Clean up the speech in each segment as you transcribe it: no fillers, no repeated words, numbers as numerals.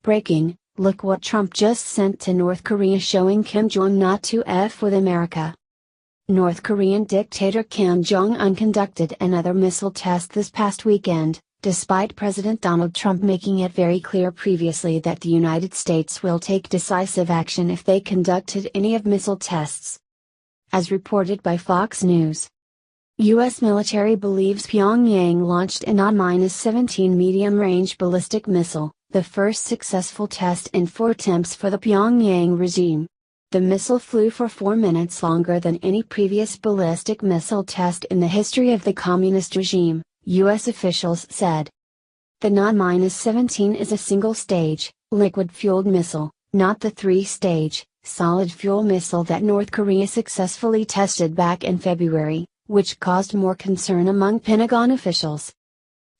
Breaking, look what Trump just sent to North Korea showing Kim Jong not to F with America. North Korean dictator Kim Jong-un conducted another missile test this past weekend, despite President Donald Trump making it very clear previously that the United States will take decisive action if they conducted any of missile tests. As reported by Fox News, U.S. military believes Pyongyang launched an odd-17 medium-range ballistic missile, the first successful test in 4 attempts for the Pyongyang regime. The missile flew for 4 minutes longer than any previous ballistic missile test in the history of the communist regime, U.S. officials said. The odd-17 is a single-stage, liquid-fueled missile, not the 3-stage, solid-fuel missile that North Korea successfully tested back in February, which caused more concern among Pentagon officials.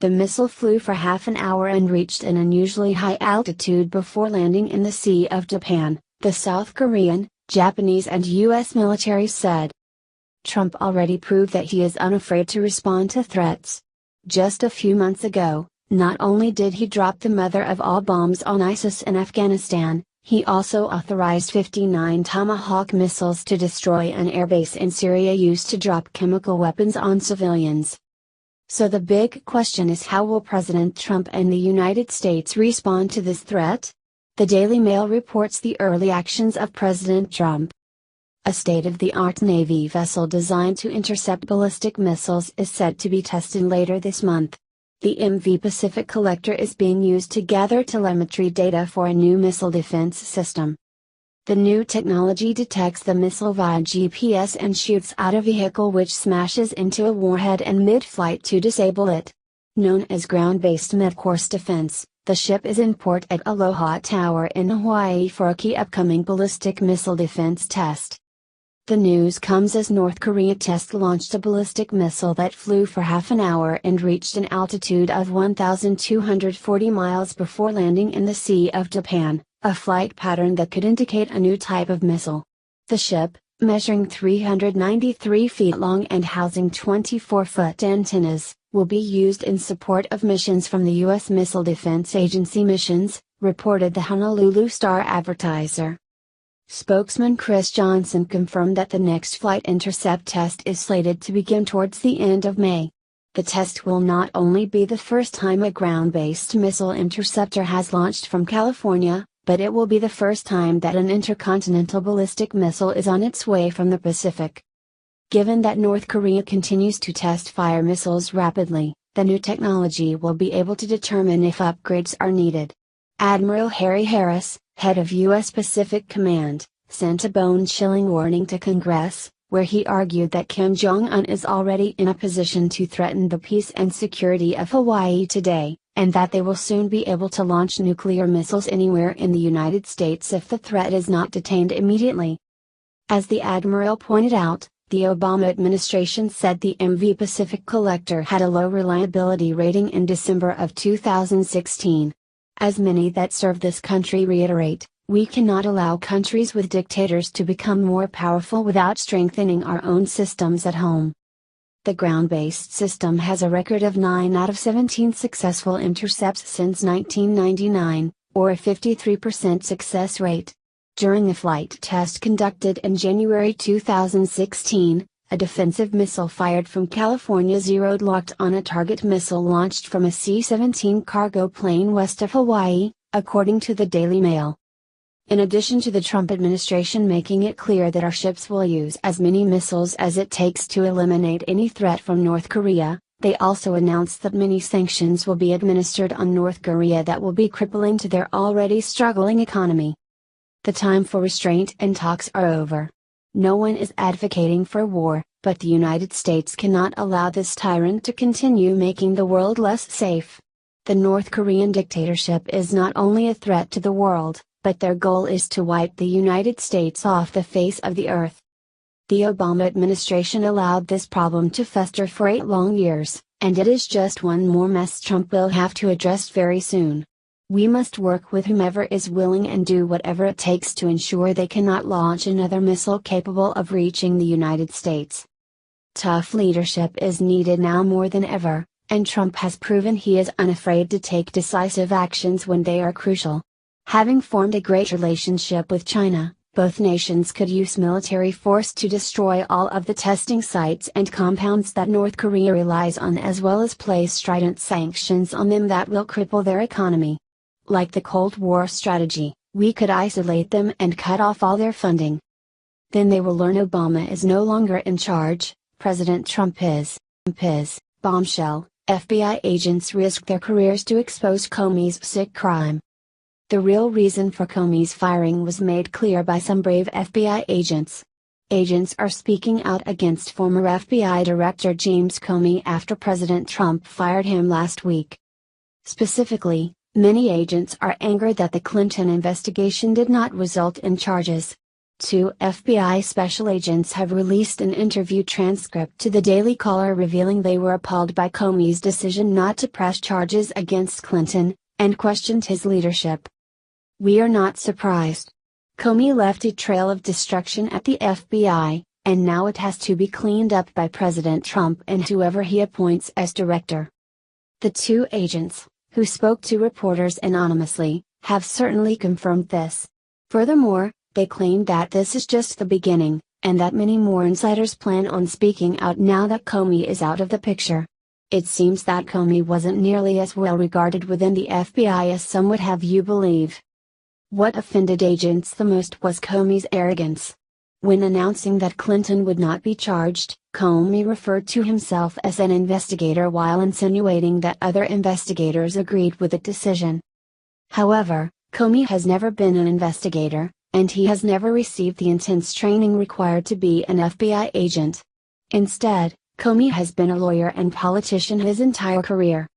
The missile flew for half an hour and reached an unusually high altitude before landing in the Sea of Japan, the South Korean, Japanese and U.S. military said. Trump already proved that he is unafraid to respond to threats. Just a few months ago, not only did he drop the mother of all bombs on ISIS in Afghanistan, he also authorized 59 Tomahawk missiles to destroy an airbase in Syria used to drop chemical weapons on civilians. So the big question is, how will President Trump and the United States respond to this threat? The Daily Mail reports the early actions of President Trump. A state-of-the-art Navy vessel designed to intercept ballistic missiles is set to be tested later this month. The MV Pacific Collector is being used to gather telemetry data for a new missile defense system. The new technology detects the missile via GPS and shoots out a vehicle which smashes into a warhead in mid-flight to disable it. Known as ground-based mid-course defense, the ship is in port at Aloha Tower in Hawaii for a key upcoming ballistic missile defense test. The news comes as North Korea test-launched a ballistic missile that flew for half an hour and reached an altitude of 1,240 miles before landing in the Sea of Japan, a flight pattern that could indicate a new type of missile. The ship, measuring 393 feet long and housing 24-foot antennas, will be used in support of missions from the U.S. Missile Defense Agency missions, reported the Honolulu Star-Advertiser. Spokesman Chris Johnson confirmed that the next flight intercept test is slated to begin towards the end of May. The test will not only be the first time a ground-based missile interceptor has launched from California, but it will be the first time that an intercontinental ballistic missile is on its way from the Pacific. Given that North Korea continues to test fire missiles rapidly, the new technology will be able to determine if upgrades are needed. Admiral Harry Harris, head of U.S. Pacific Command, sent a bone-chilling warning to Congress, where he argued that Kim Jong-un is already in a position to threaten the peace and security of Hawaii today, and that they will soon be able to launch nuclear missiles anywhere in the United States if the threat is not detained immediately. As the Admiral pointed out, the Obama administration said the MV Pacific Collector had a low reliability rating in December of 2016. As many that serve this country reiterate, we cannot allow countries with dictators to become more powerful without strengthening our own systems at home. The ground-based system has a record of 9 out of 17 successful intercepts since 1999, or a 53% success rate. During a flight test conducted in January 2016, a defensive missile fired from California zeroed locked on a target missile launched from a C-17 cargo plane west of Hawaii, according to the Daily Mail. In addition to the Trump administration making it clear that our ships will use as many missiles as it takes to eliminate any threat from North Korea, they also announced that many sanctions will be administered on North Korea that will be crippling to their already struggling economy. The time for restraint and talks are over. No one is advocating for war, but the United States cannot allow this tyrant to continue making the world less safe. The North Korean dictatorship is not only a threat to the world, but their goal is to wipe the United States off the face of the earth. The Obama administration allowed this problem to fester for 8 long years, and it is just one more mess Trump will have to address very soon. We must work with whomever is willing and do whatever it takes to ensure they cannot launch another missile capable of reaching the United States. Tough leadership is needed now more than ever, and Trump has proven he is unafraid to take decisive actions when they are crucial. Having formed a great relationship with China, both nations could use military force to destroy all of the testing sites and compounds that North Korea relies on, as well as place strident sanctions on them that will cripple their economy. Like the Cold War strategy, we could isolate them and cut off all their funding. Then they will learn Obama is no longer in charge, President Trump is. Bombshell, FBI agents risk their careers to expose Comey's sick crime. The real reason for Comey's firing was made clear by some brave FBI agents. Agents are speaking out against former FBI Director James Comey after President Trump fired him last week. Specifically, many agents are angered that the Clinton investigation did not result in charges. Two FBI special agents have released an interview transcript to the Daily Caller revealing they were appalled by Comey's decision not to press charges against Clinton, and questioned his leadership. "We are not surprised. Comey left a trail of destruction at the FBI, and now it has to be cleaned up by President Trump and whoever he appoints as director." The two agents, who spoke to reporters anonymously, have certainly confirmed this. Furthermore, they claim that this is just the beginning, and that many more insiders plan on speaking out now that Comey is out of the picture. It seems that Comey wasn't nearly as well regarded within the FBI as some would have you believe. What offended agents the most was Comey's arrogance. When announcing that Clinton would not be charged, Comey referred to himself as an investigator while insinuating that other investigators agreed with the decision. However, Comey has never been an investigator, and he has never received the intense training required to be an FBI agent. Instead, Comey has been a lawyer and politician his entire career.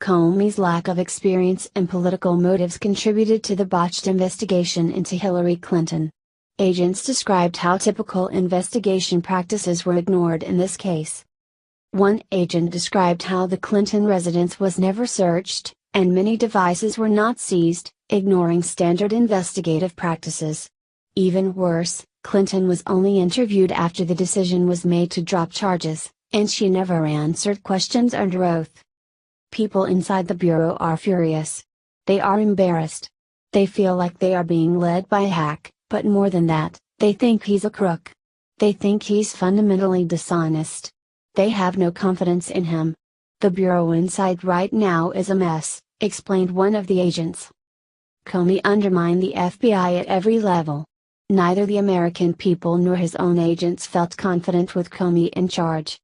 Comey's lack of experience and political motives contributed to the botched investigation into Hillary Clinton. Agents described how typical investigation practices were ignored in this case. One agent described how the Clinton residence was never searched, and many devices were not seized, ignoring standard investigative practices. Even worse, Clinton was only interviewed after the decision was made to drop charges, and she never answered questions under oath. People inside the Bureau are furious. They are embarrassed. They feel like they are being led by a hack, but more than that, they think he's a crook. They think he's fundamentally dishonest. They have no confidence in him. "The Bureau inside right now is a mess," explained one of the agents. Comey undermined the FBI at every level. Neither the American people nor his own agents felt confident with Comey in charge.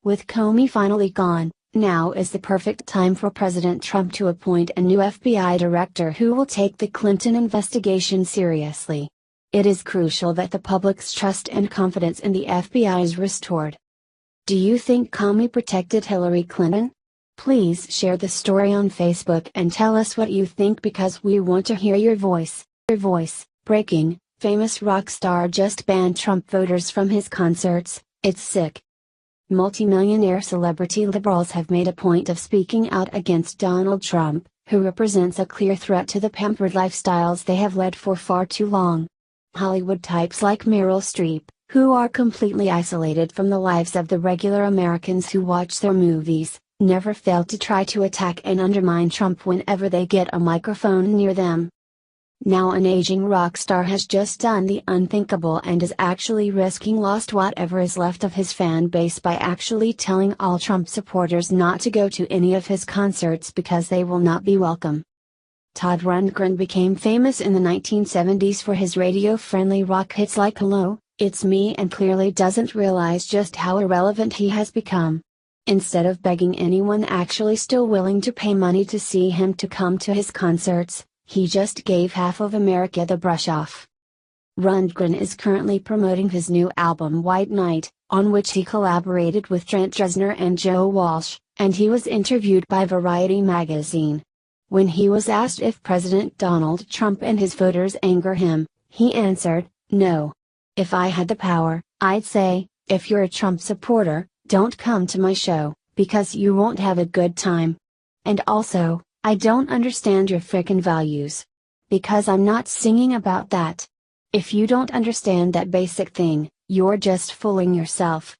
With Comey finally gone, now is the perfect time for President Trump to appoint a new FBI director who will take the Clinton investigation seriously. It is crucial that the public's trust and confidence in the FBI is restored. Do you think Comey protected Hillary Clinton? Please share the story on Facebook and tell us what you think because we want to hear your voice. Breaking, famous rock star just banned Trump voters from his concerts, it's sick. Multimillionaire celebrity liberals have made a point of speaking out against Donald Trump, who represents a clear threat to the pampered lifestyles they have led for far too long. Hollywood types like Meryl Streep, who are completely isolated from the lives of the regular Americans who watch their movies, never fail to try to attack and undermine Trump whenever they get a microphone near them. Now an aging rock star has just done the unthinkable and is actually risking lost whatever is left of his fan base by actually telling all Trump supporters not to go to any of his concerts because they will not be welcome. Todd Rundgren became famous in the 1970s for his radio-friendly rock hits like Hello, It's Me, and clearly doesn't realize just how irrelevant he has become. Instead of begging anyone actually still willing to pay money to see him to come to his concerts, he just gave half of America the brush off. Rundgren is currently promoting his new album White Knight, on which he collaborated with Trent Reznor and Joe Walsh, and he was interviewed by Variety magazine. When he was asked if President Donald Trump and his voters anger him, he answered, "No. If I had the power, I'd say, if you're a Trump supporter, don't come to my show, because you won't have a good time. And also, I don't understand your frickin' values. Because I'm not singing about that. If you don't understand that basic thing, you're just fooling yourself."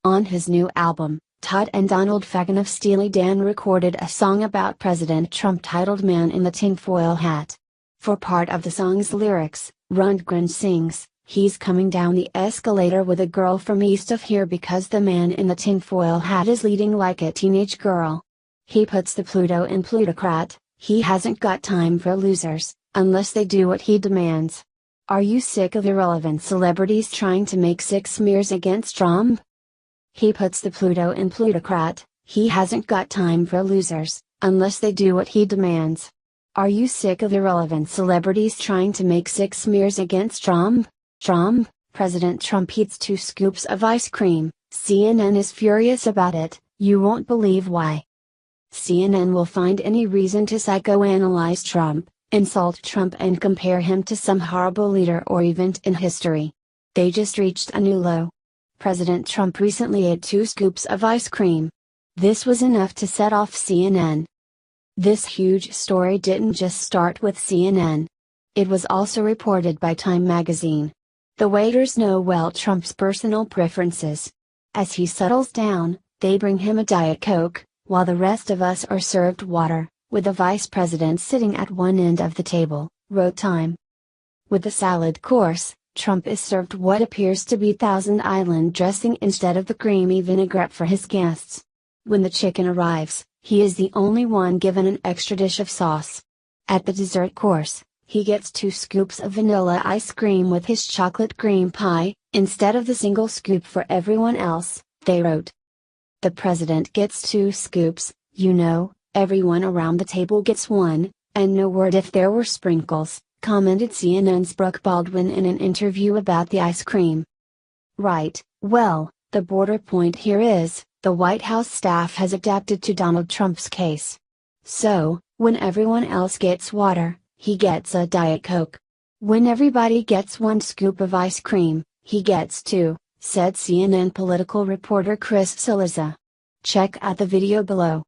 On his new album, Todd and Donald Fagen of Steely Dan recorded a song about President Trump titled Man in the Tinfoil Hat. For part of the song's lyrics, Rundgren sings, "He's coming down the escalator with a girl from east of here because the man in the tinfoil hat is leading like a teenage girl. He puts the Pluto in plutocrat, he hasn't got time for losers, unless they do what he demands. Are you sick of irrelevant celebrities trying to make sick smears against Trump? He puts the Pluto in plutocrat, he hasn't got time for losers, unless they do what he demands. Are you sick of irrelevant celebrities trying to make sick smears against Trump? Trump, President Trump eats 2 scoops of ice cream, CNN is furious about it, you won't believe why. CNN will find any reason to psychoanalyze Trump, insult Trump and compare him to some horrible leader or event in history. They just reached a new low. President Trump recently ate 2 scoops of ice cream. This was enough to set off CNN. This huge story didn't just start with CNN. It was also reported by Time magazine. The waiters know well Trump's personal preferences. As he settles down, they bring him a Diet Coke, while the rest of us are served water, with the vice president sitting at one end of the table, wrote Time. With the salad course, Trump is served what appears to be Thousand Island dressing instead of the creamy vinaigrette for his guests. When the chicken arrives, he is the only one given an extra dish of sauce. At the dessert course, he gets 2 scoops of vanilla ice cream with his chocolate cream pie, instead of the single scoop for everyone else, they wrote. The president gets 2 scoops, you know, everyone around the table gets 1, and no word if there were sprinkles, commented CNN's Brooke Baldwin in an interview about the ice cream. Right, well, the border point here is, the White House staff has adapted to Donald Trump's case. So, when everyone else gets water, he gets a Diet Coke. When everybody gets 1 scoop of ice cream, he gets 2, said CNN political reporter Chris Cillizza. Check out the video below.